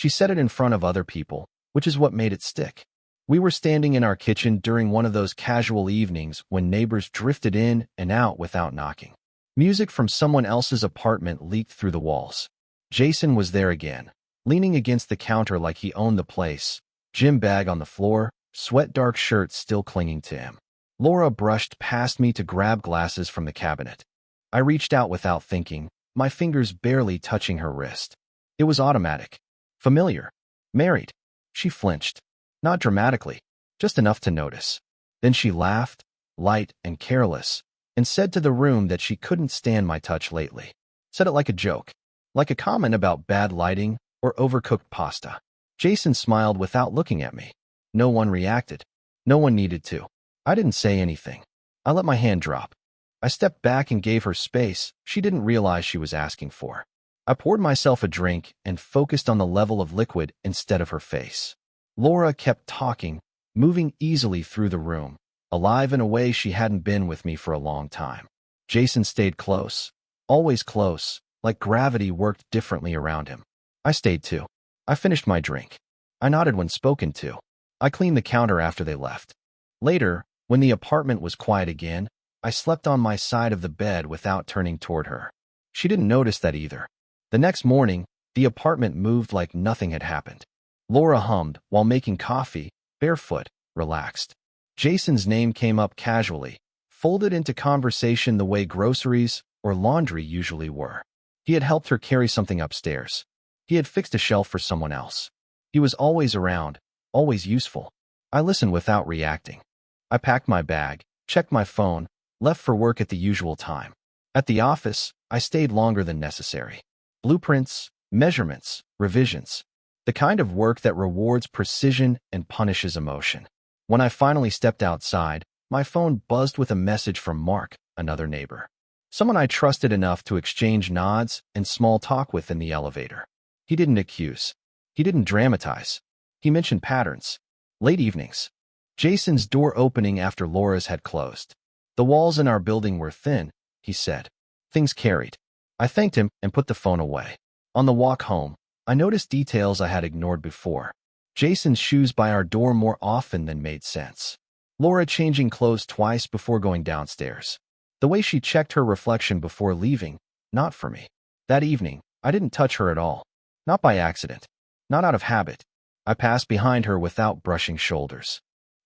She said it in front of other people, which is what made it stick. We were standing in our kitchen during one of those casual evenings when neighbors drifted in and out without knocking. Music from someone else's apartment leaked through the walls. Jason was there again, leaning against the counter like he owned the place, gym bag on the floor, sweat-dark shirt still clinging to him. Laura brushed past me to grab glasses from the cabinet. I reached out without thinking, my fingers barely touching her wrist. It was automatic. Familiar. Married. She flinched. Not dramatically, just enough to notice. Then she laughed, light and careless, and said to the room that she couldn't stand my touch lately. Said it like a joke, like a comment about bad lighting or overcooked pasta. Jason smiled without looking at me. No one reacted. No one needed to. I didn't say anything. I let my hand drop. I stepped back and gave her space she didn't realize she was asking for. I poured myself a drink and focused on the level of liquid instead of her face. Laura kept talking, moving easily through the room, alive in a way she hadn't been with me for a long time. Jason stayed close, always close, like gravity worked differently around him. I stayed too. I finished my drink. I nodded when spoken to. I cleaned the counter after they left. Later, when the apartment was quiet again, I slept on my side of the bed without turning toward her. She didn't notice that either. The next morning, the apartment moved like nothing had happened. Laura hummed while making coffee, barefoot, relaxed. Jason's name came up casually, folded into conversation the way groceries or laundry usually were. He had helped her carry something upstairs. He had fixed a shelf for someone else. He was always around, always useful. I listened without reacting. I packed my bag, checked my phone, left for work at the usual time. At the office, I stayed longer than necessary. Blueprints, measurements, revisions. The kind of work that rewards precision and punishes emotion. When I finally stepped outside, my phone buzzed with a message from Mark, another neighbor. Someone I trusted enough to exchange nods and small talk with in the elevator. He didn't accuse. He didn't dramatize. He mentioned patterns. Late evenings. Jason's door opening after Laura's had closed. The walls in our building were thin, he said. Things carried. I thanked him and put the phone away. On the walk home, I noticed details I had ignored before. Jason's shoes by our door more often than made sense. Laura changing clothes twice before going downstairs. The way she checked her reflection before leaving, not for me. That evening, I didn't touch her at all. Not by accident. Not out of habit. I passed behind her without brushing shoulders.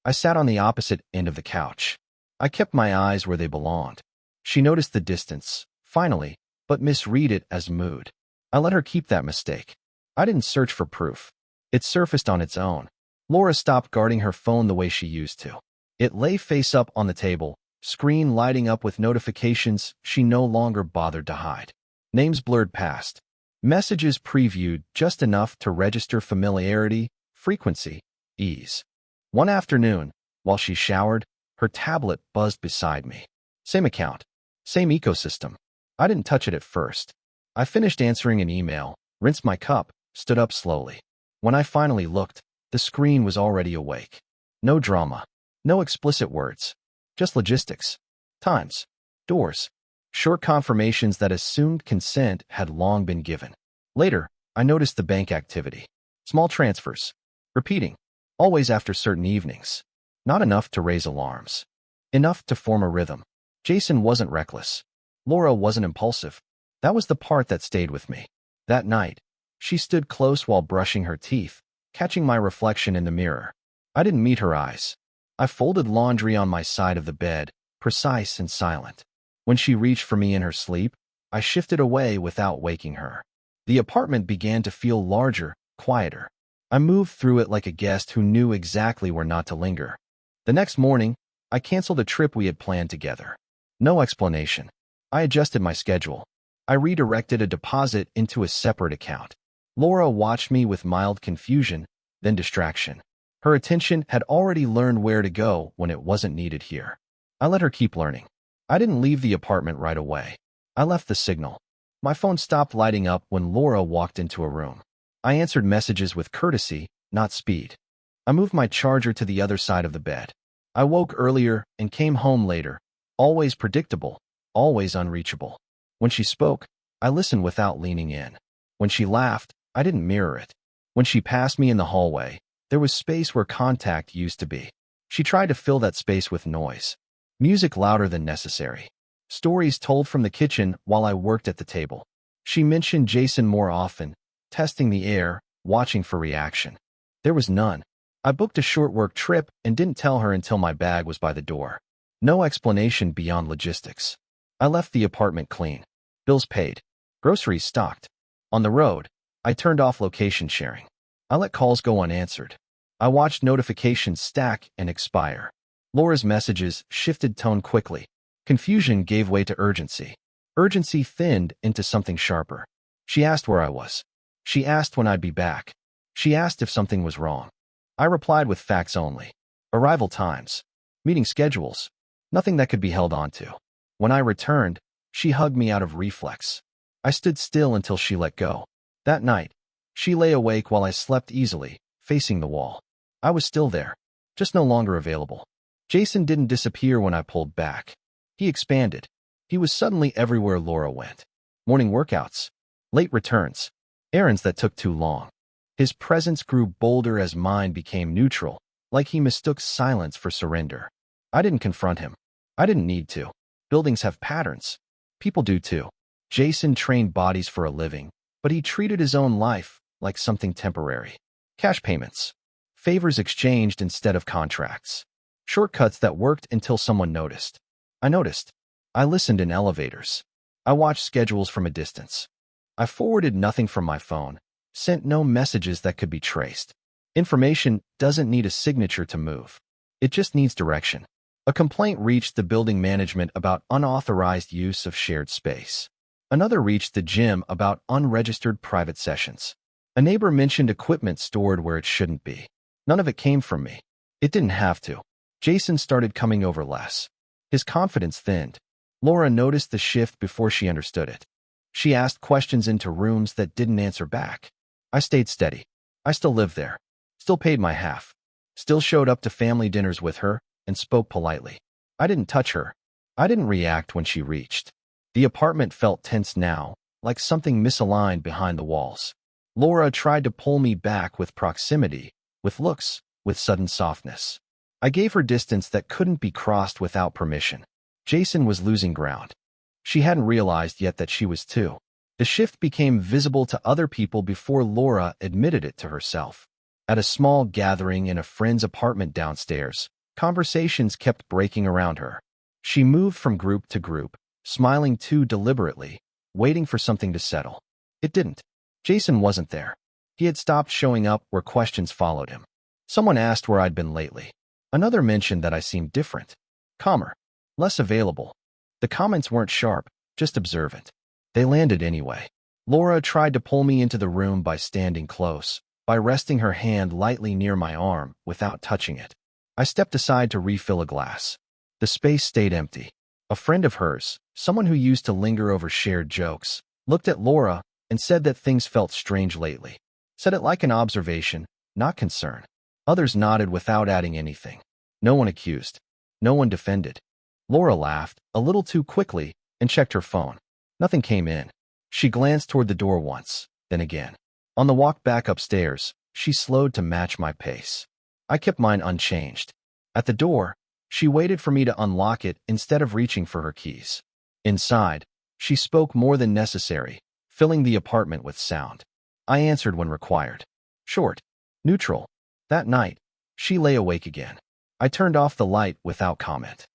I sat on the opposite end of the couch. I kept my eyes where they belonged. She noticed the distance, finally, but misread it as mood. I let her keep that mistake. I didn't search for proof. It surfaced on its own. Laura stopped guarding her phone the way she used to. It lay face up on the table, screen lighting up with notifications she no longer bothered to hide. Names blurred past. Messages previewed just enough to register familiarity, frequency, ease. One afternoon, while she showered, her tablet buzzed beside me. Same account. Same ecosystem. I didn't touch it at first. I finished answering an email, rinsed my cup, stood up slowly. When I finally looked, the screen was already awake. No drama. No explicit words. Just logistics. Times. Doors. Short confirmations that assumed consent had long been given. Later, I noticed the bank activity. Small transfers. Repeating. Always after certain evenings. Not enough to raise alarms. Enough to form a rhythm. Jason wasn't reckless. Laura wasn't impulsive. That was the part that stayed with me. That night, she stood close while brushing her teeth, catching my reflection in the mirror. I didn't meet her eyes. I folded laundry on my side of the bed, precise and silent. When she reached for me in her sleep, I shifted away without waking her. The apartment began to feel larger, quieter. I moved through it like a guest who knew exactly where not to linger. The next morning, I canceled a trip we had planned together. No explanation. I adjusted my schedule. I redirected a deposit into a separate account. Laura watched me with mild confusion, then distraction. Her attention had already learned where to go when it wasn't needed here. I let her keep learning. I didn't leave the apartment right away. I left the signal. My phone stopped lighting up when Laura walked into a room. I answered messages with courtesy, not speed. I moved my charger to the other side of the bed. I woke earlier and came home later, always predictable, always unreachable. When she spoke, I listened without leaning in. When she laughed, I didn't mirror it. When she passed me in the hallway, there was space where contact used to be. She tried to fill that space with noise. Music louder than necessary. Stories told from the kitchen while I worked at the table. She mentioned Jason more often, testing the air, watching for reaction. There was none. I booked a short work trip and didn't tell her until my bag was by the door. No explanation beyond logistics. I left the apartment clean. Bills paid. Groceries stocked. On the road, I turned off location sharing. I let calls go unanswered. I watched notifications stack and expire. Laura's messages shifted tone quickly. Confusion gave way to urgency. Urgency thinned into something sharper. She asked where I was. She asked when I'd be back. She asked if something was wrong. I replied with facts only. Arrival times. Meeting schedules. Nothing that could be held onto. When I returned, she hugged me out of reflex. I stood still until she let go. That night, she lay awake while I slept easily, facing the wall. I was still there, just no longer available. Jason didn't disappear when I pulled back. He expanded. He was suddenly everywhere Laura went. Morning workouts, late returns, errands that took too long. His presence grew bolder as mine became neutral, like he mistook silence for surrender. I didn't confront him. I didn't need to. Buildings have patterns. People do too. Jason trained bodies for a living, but he treated his own life like something temporary. Cash payments. Favors exchanged instead of contracts. Shortcuts that worked until someone noticed. I noticed. I listened in elevators. I watched schedules from a distance. I forwarded nothing from my phone, sent no messages that could be traced. Information doesn't need a signature to move. It just needs direction. A complaint reached the building management about unauthorized use of shared space. Another reached the gym about unregistered private sessions. A neighbor mentioned equipment stored where it shouldn't be. None of it came from me. It didn't have to. Jason started coming over less. His confidence thinned. Laura noticed the shift before she understood it. She asked questions into rooms that didn't answer back. I stayed steady. I still lived there. Still paid my half. Still showed up to family dinners with her and spoke politely. I didn't touch her. I didn't react when she reached. The apartment felt tense now, like something misaligned behind the walls. Laura tried to pull me back with proximity, with looks, with sudden softness. I gave her distance that couldn't be crossed without permission. Jason was losing ground. She hadn't realized yet that she was too. The shift became visible to other people before Laura admitted it to herself. At a small gathering in a friend's apartment downstairs, conversations kept breaking around her. She moved from group to group, smiling too deliberately, waiting for something to settle. It didn't. Jason wasn't there. He had stopped showing up where questions followed him. Someone asked where I'd been lately. Another mentioned that I seemed different, calmer, less available. The comments weren't sharp, just observant. They landed anyway. Laura tried to pull me into the room by standing close, by resting her hand lightly near my arm without touching it. I stepped aside to refill a glass. The space stayed empty. A friend of hers, someone who used to linger over shared jokes, looked at Laura and said that things felt strange lately. Said it like an observation, not concern. Others nodded without adding anything. No one accused. No one defended. Laura laughed, a little too quickly, and checked her phone. Nothing came in. She glanced toward the door once, then again. On the walk back upstairs, she slowed to match my pace. I kept mine unchanged. At the door, she waited for me to unlock it instead of reaching for her keys. Inside, she spoke more than necessary, filling the apartment with sound. I answered when required. Short. Neutral. That night, she lay awake again. I turned off the light without comment.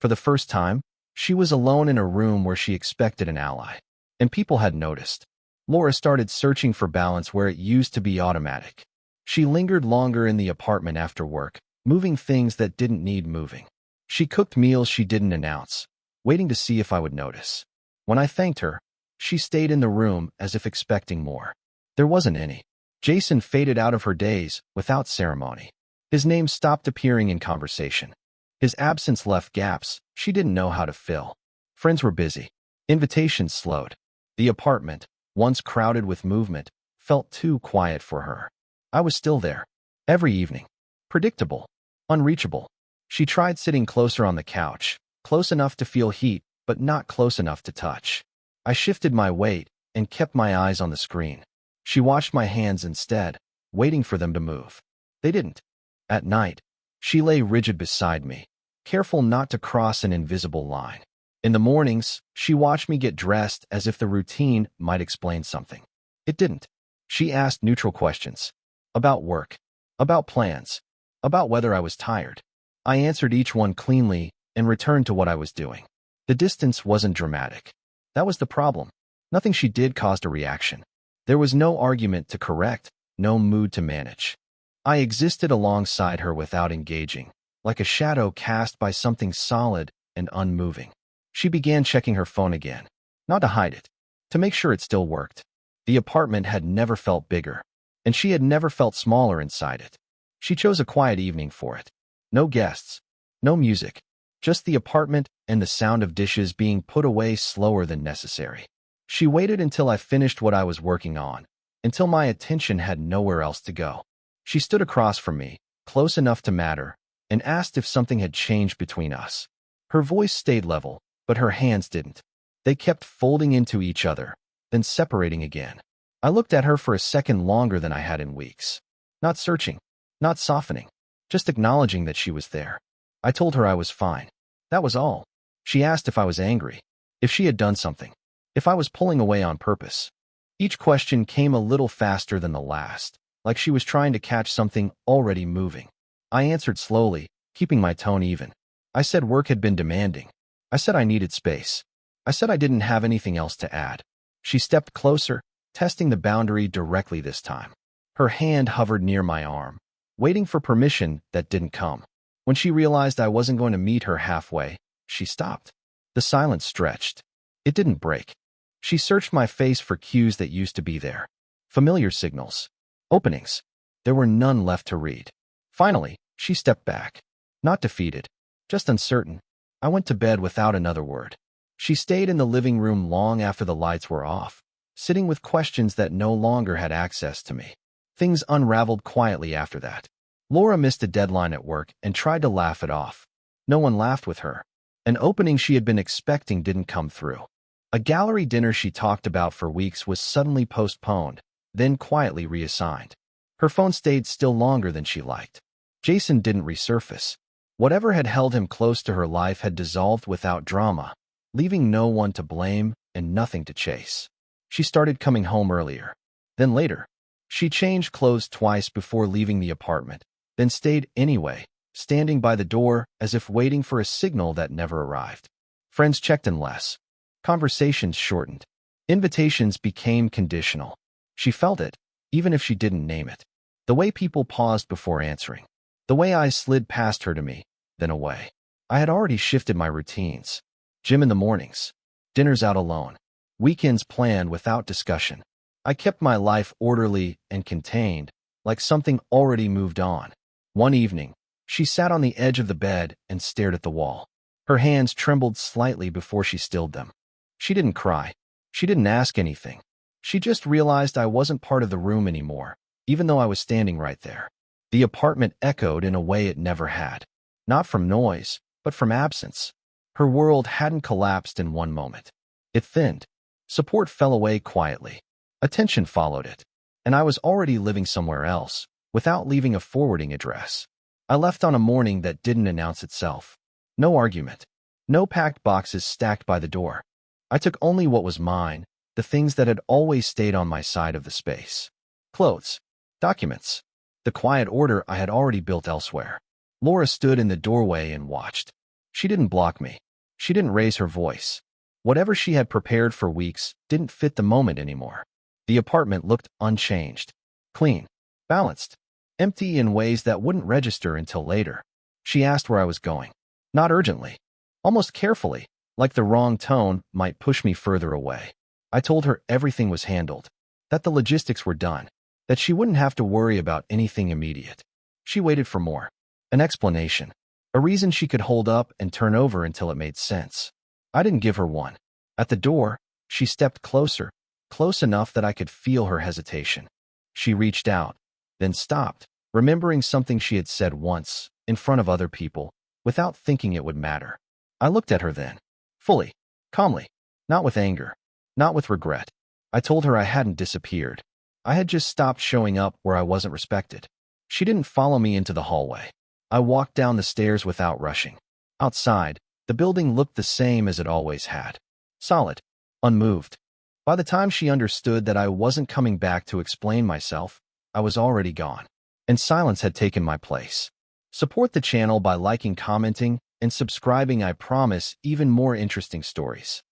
For the first time, she was alone in a room where she expected an ally. And people had noticed. Laura started searching for balance where it used to be automatic. She lingered longer in the apartment after work, moving things that didn't need moving. She cooked meals she didn't announce, waiting to see if I would notice. When I thanked her, she stayed in the room as if expecting more. There wasn't any. Jason faded out of her days without ceremony. His name stopped appearing in conversation. His absence left gaps she didn't know how to fill. Friends were busy. Invitations slowed. The apartment, once crowded with movement, felt too quiet for her. I was still there. Every evening. Predictable. Unreachable. She tried sitting closer on the couch, close enough to feel heat, but not close enough to touch. I shifted my weight and kept my eyes on the screen. She watched my hands instead, waiting for them to move. They didn't. At night, she lay rigid beside me, careful not to cross an invisible line. In the mornings, she watched me get dressed as if the routine might explain something. It didn't. She asked neutral questions. About work. About plans. About whether I was tired. I answered each one cleanly and returned to what I was doing. The distance wasn't dramatic. That was the problem. Nothing she did caused a reaction. There was no argument to correct, no mood to manage. I existed alongside her without engaging, like a shadow cast by something solid and unmoving. She began checking her phone again, not to hide it, to make sure it still worked. The apartment had never felt bigger, and she had never felt smaller inside it. She chose a quiet evening for it. No guests, no music, just the apartment and the sound of dishes being put away slower than necessary. She waited until I finished what I was working on, until my attention had nowhere else to go. She stood across from me, close enough to matter, and asked if something had changed between us. Her voice stayed level, but her hands didn't. They kept folding into each other, then separating again. I looked at her for a second longer than I had in weeks. Not searching, not softening, just acknowledging that she was there. I told her I was fine. That was all. She asked if I was angry, if she had done something, if I was pulling away on purpose. Each question came a little faster than the last, like she was trying to catch something already moving. I answered slowly, keeping my tone even. I said work had been demanding. I said I needed space. I said I didn't have anything else to add. She stepped closer, testing the boundary directly this time. Her hand hovered near my arm, waiting for permission that didn't come. When she realized I wasn't going to meet her halfway, she stopped. The silence stretched. It didn't break. She searched my face for cues that used to be there. Familiar signals. Openings. There were none left to read. Finally, she stepped back. Not defeated, just uncertain. I went to bed without another word. She stayed in the living room long after the lights were off, sitting with questions that no longer had access to me. Things unraveled quietly after that. Laura missed a deadline at work and tried to laugh it off. No one laughed with her. An opening she had been expecting didn't come through. A gallery dinner she talked about for weeks was suddenly postponed, then quietly reassigned. Her phone stayed still longer than she liked. Jason didn't resurface. Whatever had held him close to her life had dissolved without drama, leaving no one to blame and nothing to chase. She started coming home earlier. Then later. She changed clothes twice before leaving the apartment, then stayed anyway, standing by the door as if waiting for a signal that never arrived. Friends checked in less. Conversations shortened. Invitations became conditional. She felt it, even if she didn't name it. The way people paused before answering. The way I slid past her to me, then away. I had already shifted my routines. Gym in the mornings. Dinners out alone. Weekends planned without discussion. I kept my life orderly and contained, like something already moved on. One evening, she sat on the edge of the bed and stared at the wall. Her hands trembled slightly before she stilled them. She didn't cry. She didn't ask anything. She just realized I wasn't part of the room anymore, even though I was standing right there. The apartment echoed in a way it never had. Not from noise, but from absence. Her world hadn't collapsed in one moment. It thinned. Support fell away quietly. Attention followed it. And I was already living somewhere else, without leaving a forwarding address. I left on a morning that didn't announce itself. No argument. No packed boxes stacked by the door. I took only what was mine, the things that had always stayed on my side of the space. Clothes. Documents. The quiet order I had already built elsewhere. Laura stood in the doorway and watched. She didn't block me. She didn't raise her voice. Whatever she had prepared for weeks didn't fit the moment anymore. The apartment looked unchanged. Clean. Balanced. Empty in ways that wouldn't register until later. She asked where I was going. Not urgently. Almost carefully, like the wrong tone might push me further away. I told her everything was handled. That the logistics were done. That she wouldn't have to worry about anything immediate. She waited for more. An explanation. A reason she could hold up and turn over until it made sense. I didn't give her one. At the door, she stepped closer, close enough that I could feel her hesitation. She reached out, then stopped, remembering something she had said once, in front of other people, without thinking it would matter. I looked at her then. Fully. Calmly. Not with anger. Not with regret. I told her I hadn't disappeared. I had just stopped showing up where I wasn't respected. She didn't follow me into the hallway. I walked down the stairs without rushing. Outside, the building looked the same as it always had. Solid, unmoved. By the time she understood that I wasn't coming back to explain myself, I was already gone, and silence had taken my place. Support the channel by liking, commenting, and subscribing. I promise even more interesting stories.